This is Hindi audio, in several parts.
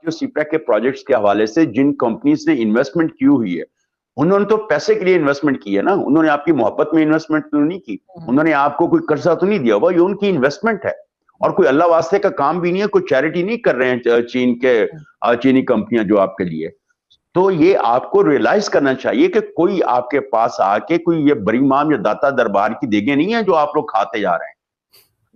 जो सीपैक के प्रोजेक्ट्स के हवाले से जिन कंपनीज ने इन्वेस्टमेंट की हुई है, उन्होंने तो पैसे के लिए इन्वेस्टमेंट की है ना, उन्होंने आपकी मोहब्बत में इन्वेस्टमेंट तो नहीं की, उन्होंने आपको कोई कर्जा तो नहीं दिया हुआ, ये उनकी इन्वेस्टमेंट है। और कोई अल्लाह वास्ते का काम भी नहीं है, कोई चैरिटी नहीं कर रहे हैं चीनी कंपनियां जो आपके लिए। तो ये आपको रियलाइज करना चाहिए कि कोई आपके पास आके कोई ये बरीमाम या दाता दरबार की देगे नहीं है जो आप लोग खाते जा रहे हैं,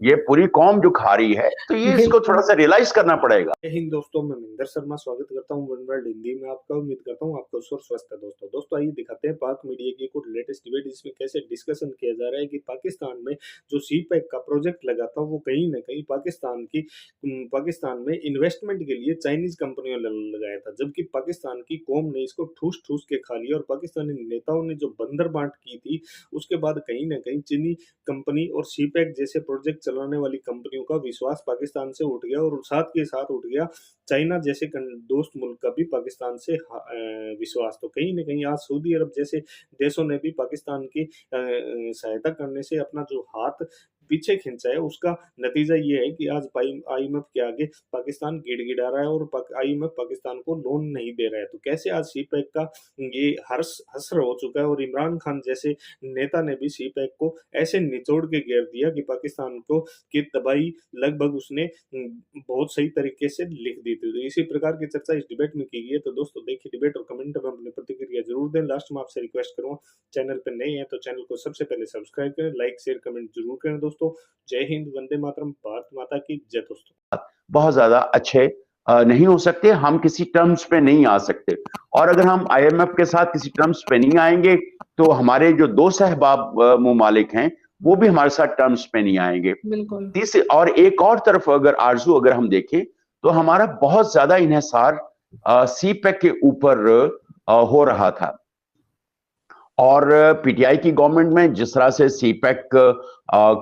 ये पूरी कौम जो खा रही है, तो ये इसको थोड़ा सा रियलाइज करना पड़ेगा। जय हिंद दोस्तों, मैं महेंद्र शर्मा स्वागत करता हूं वन वर्ल्ड हिंदी में आपका। उम्मीद करता हूं आपका स्वस्थ है। दोस्तों आइए दिखाते हैं पाक मीडिया की कुछ लेटेस्ट डिबेट, इसमें कैसे डिस्कशन किया जा रहा है कि पाकिस्तान में जो सीपैक का प्रोजेक्ट लगा था वो कहीं ना कहीं पाकिस्तान में इन्वेस्टमेंट के लिए चाइनीज कंपनियों ने लगाया था, जबकि पाकिस्तान की कौम ने इसको ठूस ठूस के खा लिया। और पाकिस्तानी नेताओं ने जो बंदर बांट की थी, उसके बाद कहीं ना कहीं चीनी कंपनी और सीपैक जैसे प्रोजेक्ट चलाने वाली कंपनियों का विश्वास पाकिस्तान से उठ गया, और साथ के साथ उठ गया चाइना जैसे दोस्त मुल्क का भी पाकिस्तान से विश्वास। तो कहीं ना कहीं आज सऊदी अरब जैसे देशों ने भी पाकिस्तान की सहायता करने से अपना जो हाथ पीछे खींचा है, उसका नतीजा ये है कि आज आईएमएफ के आगे पाकिस्तान गिड़गिड़ा रहा है और आईएमएफ पाकिस्तान को लोन नहीं दे रहा है। तो कैसे आज सीपैक का ये हसर हो चुका है, और इमरान खान जैसे नेता ने भी सीपैक को ऐसे निचोड़ के घेर दिया कि पाकिस्तान को की तबाही लगभग उसने बहुत सही तरीके से लिख दी थी। तो इसी प्रकार की चर्चा इस डिबेट में की गई है। तो दोस्तों देखिए डिबेट और कमेंट में अपनी प्रतिक्रिया जरूर दें। लास्ट में आपसे रिक्वेस्ट करूंगा, चैनल पर नए हैं तो चैनल को सबसे पहले सब्सक्राइब करें, लाइक शेयर कमेंट जरूर करें। दोस्तों जय हिंद, वंदे मातरम, भारत माता की जय। दोस्तों बहुत ज्यादा अच्छे नहीं हो सकते, हम किसी टर्म्स पे नहीं आ सकते, और अगर हम आईएमएफ के साथ किसी टर्म्स पे नहीं आएंगे तो हमारे जो दो सहबाब मुमालिक हैं वो भी हमारे साथ टर्म्स पे नहीं आएंगे। बिल्कुल। तीसरी और एक और तरफ अगर आरजू अगर हम देखें तो हमारा बहुत ज्यादा इन्हिसार सीपैक के ऊपर हो रहा था, और पीटीआई की गवर्नमेंट में जिस तरह से सीपैक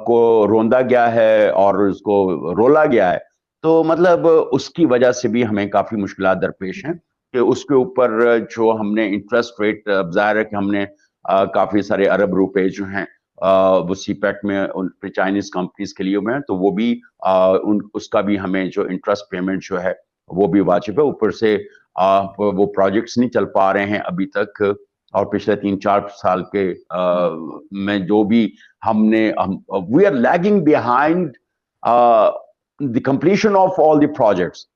को रोंदा गया है और उसको रोला गया है, तो मतलब उसकी वजह से भी हमें काफी मुश्किलात दरपेश हैं कि उसके ऊपर जो हमने इंटरेस्ट रेट, जाहिर है कि हमने काफी सारे अरब रुपए जो हैं वो सीपैक में चाइनीज कंपनीज के लिए हुए, तो वो भी उसका भी हमें जो इंटरेस्ट पेमेंट जो है वो भी वाजिब है। ऊपर से वो प्रोजेक्ट्स नहीं चल पा रहे हैं अभी तक, और पिछले 3-4 साल के में जो भी we are lagging behind the completion of all the projects.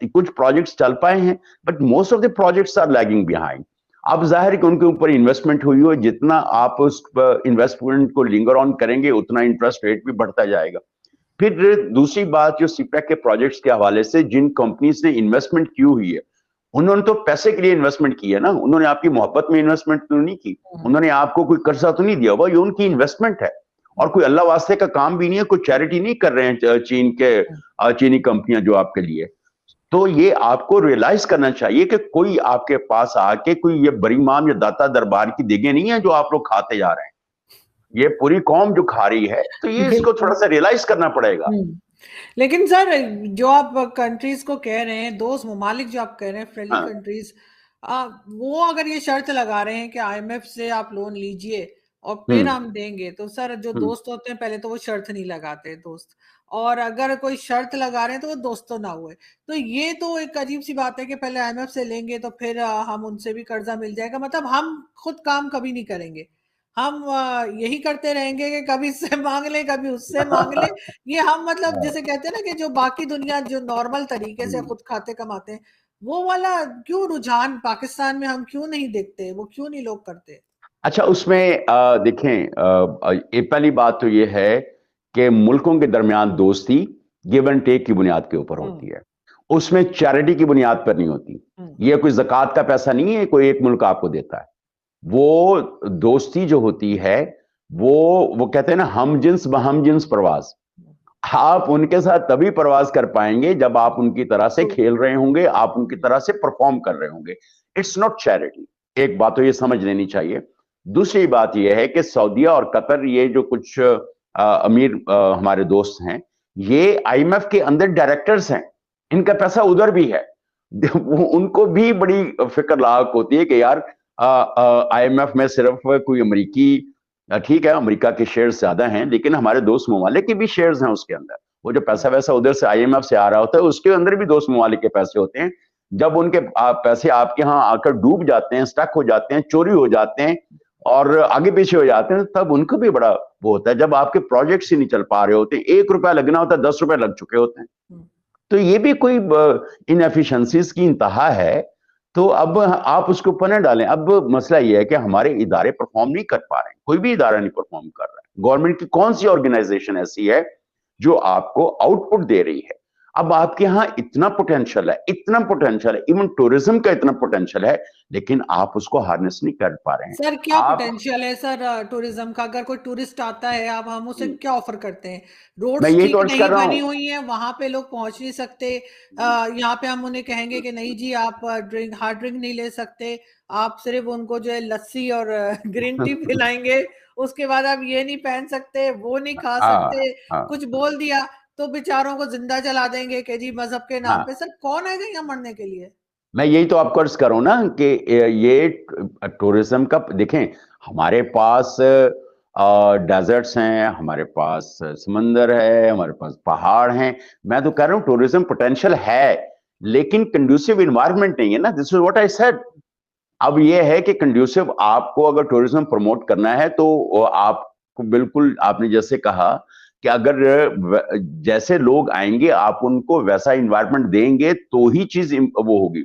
कुछ प्रोजेक्ट्स चल पाए हैं but most of the projects are lagging behind. अब जाहिर है कि उनके ऊपर इन्वेस्टमेंट हुई हो, जितना आप उस इन्वेस्टमेंट को लिंगर ऑन करेंगे उतना इंटरेस्ट रेट भी बढ़ता जाएगा। फिर दूसरी बात, जो सीपैक के प्रोजेक्ट्स के हवाले से जिन कंपनीज ने इन्वेस्टमेंट की हुई है, उन्होंने तो पैसे के लिए इन्वेस्टमेंट की है ना, उन्होंने आपकी मोहब्बत में इन्वेस्टमेंट तो नहीं की, उन्होंने आपको कोई कर्जा तो नहीं दिया हुआ, ये उनकी इन्वेस्टमेंट है। और कोई अल्लाह वास्ते का काम भी नहीं है, कोई चैरिटी नहीं कर रहे हैं चीनी कंपनियां जो आपके लिए। तो ये आपको रियलाइज करना चाहिए कि कोई आपके पास आके कोई ये बरीमाम या दाता दरबार की देगे नहीं है जो आप लोग खाते जा रहे हैं, ये पूरी कौम जो खा रही है, तो ये इसको थोड़ा सा रियलाइज करना पड़ेगा। लेकिन सर जो आप कंट्रीज को कह रहे हैं, दोस्त ममालिक जो आप कह रहे हैं, फ्रेंडली कंट्रीज, वो अगर ये शर्त लगा रहे हैं कि आईएमएफ से आप लोन लीजिए और फिर हम देंगे, तो सर जो दोस्त होते हैं पहले तो वो शर्त नहीं लगाते दोस्त, और अगर कोई शर्त लगा रहे हैं तो वो दोस्त तो ना हुए। तो ये तो एक अजीब सी बात है कि पहले आईएमएफ से लेंगे तो फिर हम उनसे भी कर्जा मिल जाएगा, मतलब हम खुद काम कभी नहीं करेंगे, हम यही करते रहेंगे कि कभी इससे मांग ले कभी उससे मांग ले। ये हम मतलब जैसे कहते हैं ना कि जो बाकी दुनिया जो नॉर्मल तरीके से खुद खाते कमाते हैं, वो वाला क्यों रुझान पाकिस्तान में हम क्यों नहीं देखते, वो क्यों नहीं लोग करते? अच्छा, उसमें देखें, पहली बात तो ये है कि मुल्कों के दरमियान दोस्ती गिव एंड टेक की बुनियाद के ऊपर होती है, उसमें चैरिटी की बुनियाद पर नहीं होती। ये कोई ज़कात का पैसा नहीं है कोई एक मुल्क आपको देता है। वो दोस्ती जो होती है वो कहते हैं ना, हम जिन्स परवाज। आप उनके साथ तभी परवाज कर पाएंगे जब आप उनकी तरह से खेल रहे होंगे, आप उनकी तरह से परफॉर्म कर रहे होंगे। It's not charity. एक बात तो ये समझ लेनी चाहिए। दूसरी बात यह है कि सऊदीया और कतर, ये जो कुछ अमीर हमारे दोस्त हैं, ये आईएमएफ के अंदर डायरेक्टर्स हैं, इनका पैसा उधर भी है। उनको भी बड़ी फिक्र लाक होती है कि यार आईएमएफ में सिर्फ कोई अमेरिकी, ठीक है अमेरिका के शेयर्स ज्यादा हैं, लेकिन हमारे दोस्त ममालिक के भी शेयर्स हैं उसके अंदर, वो जो पैसा वैसा उधर से IMF से आ रहा होता है, उसके अंदर भी दोस्त ममालिक के पैसे होते हैं। जब उनके पैसे आपके यहाँ आकर डूब जाते हैं, स्टक हो जाते हैं, चोरी हो जाते हैं और आगे पीछे हो जाते हैं, तब उनको भी बड़ा वो होता है। जब आपके प्रोजेक्ट्स ही नहीं चल पा रहे होते, 1 रुपया लगना होता है, 10 रुपए लग चुके होते हैं। तो ये भी कोई इनएफिशिएंसीज की इंतहा है। तो अब आप उसके ऊपर न डालें। अब मसला ये है कि हमारे इदारे परफॉर्म नहीं कर पा रहे हैं, कोई भी इदारा नहीं परफॉर्म कर रहा है। गवर्नमेंट की कौन सी ऑर्गेनाइजेशन ऐसी है जो आपको आउटपुट दे रही है? अब आपके यहाँ इतना पोटेंशियल है, इतना पोटेंशियल है, इवन टूरिज्म का इतना पोटेंशियल है, लेकिन आप उसको हार्नेस नहीं कर पा रहे हैं। सर क्या पोटेंशियल है सर टूरिज्म का? अगर कोई टूरिस्ट आता है, अब हम उसे क्या ऑफर करते हैं? मैं रोड्स यही ठीक तो अर्ज नहीं कर रहा बनी हूँ। हुई है, वहां पे लोग पहुंच नहीं सकते। यहाँ पे हम उन्हें कहेंगे कि नहीं जी आप हार्ड ड्रिंक नहीं ले सकते, आप सिर्फ उनको जो है लस्सी और ग्रीन टी पिलाएंगे, उसके बाद आप ये नहीं पहन सकते, वो नहीं खा सकते। हाँ कुछ बोल दिया तो बेचारों को जिंदा जला देंगे कि जी मजहब के नाम पे। हाँ, सर कौन आएगा यहाँ मरने के लिए? मैं यही तो आपको अर्ज करूं ना कि ये टूरिज्म का देखें। हमारे पास डेजर्ट्स हैं, हमारे पास समंदर है, हमारे पास पहाड़ हैं। मैं तो कह रहा हूं टूरिज्म पोटेंशियल है, लेकिन कंड्यूसिव इन्वायरमेंट नहीं है ना। This is what I said. अब ये है कि कंड्यूसिव, आपको अगर टूरिज्म प्रमोट करना है तो आपको बिल्कुल, आपने जैसे कहा कि अगर जैसे लोग आएंगे आप उनको वैसा इन्वायरमेंट देंगे तो ही चीज वो होगी।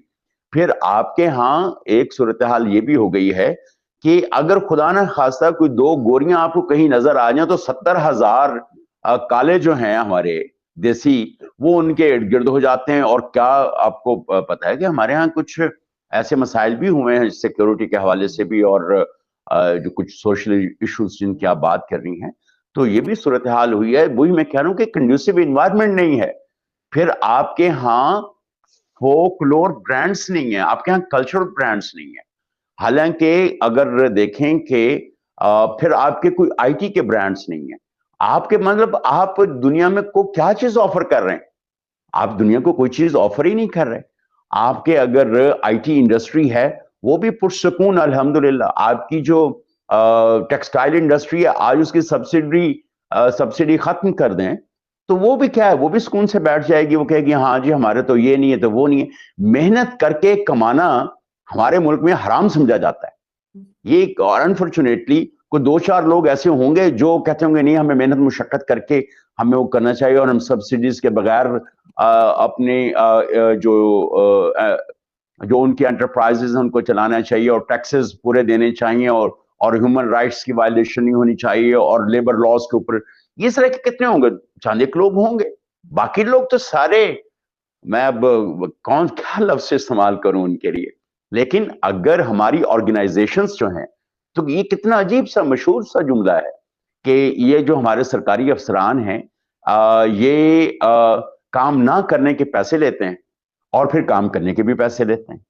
फिर आपके यहाँ एक सूरत हाल ये भी हो गई है कि अगर खुदा ना खास्ता कोई 2 गोरियां आपको कहीं नजर आ जाए तो 70,000 काले जो हैं हमारे देसी, वो उनके इर्द गिर्द हो जाते हैं। और क्या आपको पता है कि हमारे यहाँ कुछ ऐसे मसाइल भी हुए हैं सिक्योरिटी के हवाले से भी, और जो कुछ सोशल इश्यूज जिनकी आप बात कर रही हैं, तो ये भी सूरत हाल हुई है। वही मैं कह रहा हूँ कि कंड्यूसिव इन्वायरमेंट नहीं है। फिर आपके यहाँ फोकलोर ब्रांड्स नहीं है, आपके यहाँ कल्चरल ब्रांड्स नहीं है। हालांकि अगर देखें कि फिर आपके कोई IT के ब्रांड्स नहीं है। आपके मतलब आप दुनिया में को क्या चीज ऑफर कर रहे हैं? आप दुनिया को कोई चीज ऑफर ही नहीं कर रहे। आपके अगर IT इंडस्ट्री है, वो भी पुरसकून अल्हम्दुलिल्लाह। आपकी जो टेक्सटाइल इंडस्ट्री है, आज उसकी सब्सिडी खत्म कर दें तो वो भी क्या है, वो भी सुकून से बैठ जाएगी। वो कहेगी हाँ जी हमारे तो ये नहीं है तो वो नहीं है। मेहनत करके कमाना हमारे मुल्क में हराम समझा जाता है। ये और अनफॉर्चुनेटली कोई 2-4 लोग ऐसे होंगे जो कहते होंगे नहीं, हमें मेहनत मुशक्कत करके हमें वो करना चाहिए और हम सब्सिडीज के बगैर अपने जो उनकी एंटरप्राइजेज हैं उनको चलाना चाहिए और टैक्सेस पूरे देने चाहिए और ह्यूमन राइट्स की वायलेशन नहीं होनी चाहिए और लेबर लॉज के ऊपर। ये तरह के कितने होंगे? चंद एक लोग होंगे, बाकी लोग तो सारे, मैं अब कौन क्या लफ्ज इस्तेमाल करूं उनके लिए। लेकिन अगर हमारी ऑर्गेनाइजेशंस जो हैं, तो ये कितना अजीब सा मशहूर सा जुमला है कि ये जो हमारे सरकारी अफसरान हैं ये काम ना करने के पैसे लेते हैं और फिर काम करने के भी पैसे लेते हैं।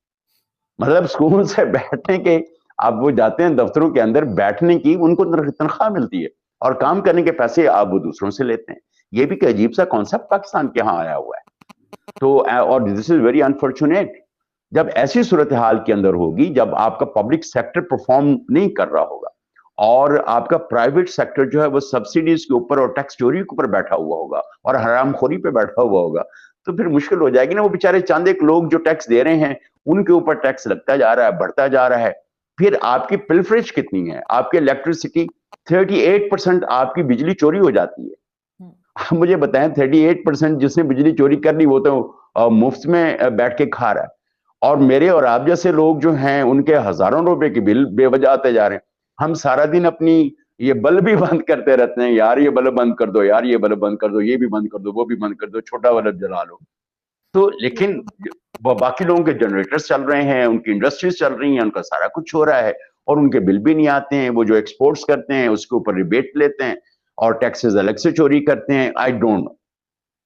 मतलब स्कूल से बैठने के, अब वो जाते हैं दफ्तरों के अंदर बैठने की, उनको तनख्वाह मिलती है और काम करने के पैसे आप वो दूसरों से लेते हैं। ये भी अजीब सा कॉन्सेप्ट पाकिस्तान के यहाँ आया हुआ है। तो और दिस इज वेरी अनफॉर्चुनेट। जब ऐसी सूरत हाल के अंदर होगी, जब आपका पब्लिक सेक्टर परफॉर्म नहीं कर रहा होगा और आपका प्राइवेट सेक्टर जो है वो सब्सिडीज के ऊपर और टैक्स चोरी के ऊपर बैठा हुआ होगा और हरामखोरी पे बैठा हुआ होगा, तो फिर मुश्किल हो जाएगी ना। वो बेचारे चंद एक लोग जो टैक्स दे रहे हैं उनके ऊपर टैक्स लगता जा रहा है, बढ़ता जा रहा है। फिर आपकी पिल्फरेज कितनी है? आपकी इलेक्ट्रिसिटी 38% आपकी बिजली चोरी हो जाती है। आप मुझे बताएं 38% जिसने बिजली चोरी कर ली वो तो मुफ्त में बैठ के खा रहा है। और मेरे और आप जैसे लोग जो हैं उनके हजारों रुपए के बिल बेवजह आते जा रहे हैं। हम सारा दिन अपनी ये बल्ब भी बंद करते रहते हैं, यार ये बल्ब बंद कर दो, यार ये बल्ब बंद कर दो, ये भी बंद कर दो, वो भी बंद कर दो, छोटा बल्ब जला लो। तो लेकिन बाकी लोगों के जनरेटर्स चल रहे हैं, उनकी इंडस्ट्रीज चल रही हैं, उनका सारा कुछ हो रहा है और उनके बिल भी नहीं आते हैं। वो जो एक्सपोर्ट्स करते हैं उसके ऊपर रिबेट लेते हैं और टैक्सेस अलग से चोरी करते हैं। आई डोंट नो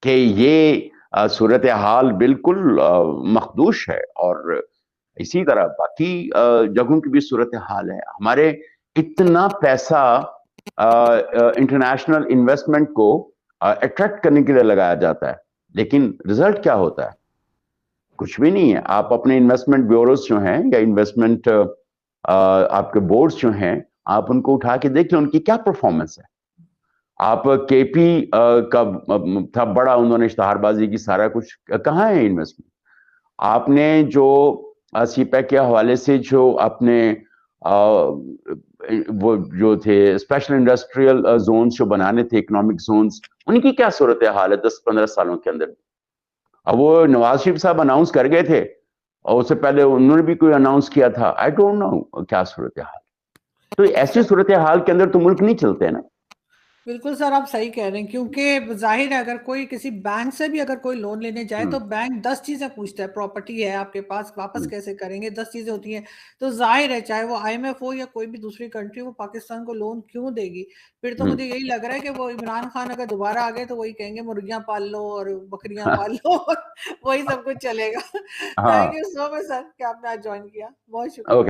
कि ये सूरत हाल बिल्कुल मखदूश है। और इसी तरह बाकी जगहों की भी सूरत हाल है। हमारे इतना पैसा इंटरनेशनल इन्वेस्टमेंट को अट्रैक्ट करने के लिए लगाया जाता है, लेकिन रिजल्ट क्या होता है? कुछ भी नहीं है। आप अपने इन्वेस्टमेंट ब्यूरोज जो हैं या इन्वेस्टमेंट आपके बोर्ड्स जो हैं, आप उनको उठा के देख लें उनकी क्या परफॉर्मेंस है। आप केपी का था बड़ा, उन्होंने इश्तहारबाजी की, सारा कुछ, कहाँ है इन्वेस्टमेंट? आपने जो सीपैक के हवाले से जो अपने वो जो थे स्पेशल इंडस्ट्रियल जोन्स जो बनाने थे, इकोनॉमिक जोन्स, उनकी क्या सूरत हाल है 10-15 सालों के अंदर? अब वो नवाज शरीफ साहब अनाउंस कर गए थे और उससे पहले उन्होंने भी कोई अनाउंस किया था, आई डोंट नो क्या सूरत हाल। तो ऐसी सूरत हाल के अंदर तो मुल्क नहीं चलते ना। बिल्कुल सर, आप सही कह रहे हैं, क्योंकि जाहिर है अगर कोई किसी बैंक से भी अगर कोई लोन लेने जाए तो बैंक 10 चीजें पूछता है। प्रॉपर्टी है आपके पास, वापस कैसे करेंगे, 10 चीजें होती हैं। तो जाहिर है चाहे वो आईएमएफ हो या कोई भी दूसरी कंट्री, वो पाकिस्तान को लोन क्यों देगी? फिर तो मुझे यही लग रहा है कि वो इमरान खान अगर दोबारा आ गए तो वही कहेंगे मुर्गियां पाल लो और बकरियां पाल लो और वही सब कुछ चलेगा। थैंक हाँ, यू सो मच सर कि आपने आज ज्वाइन किया, बहुत शुक्रिया। ओके।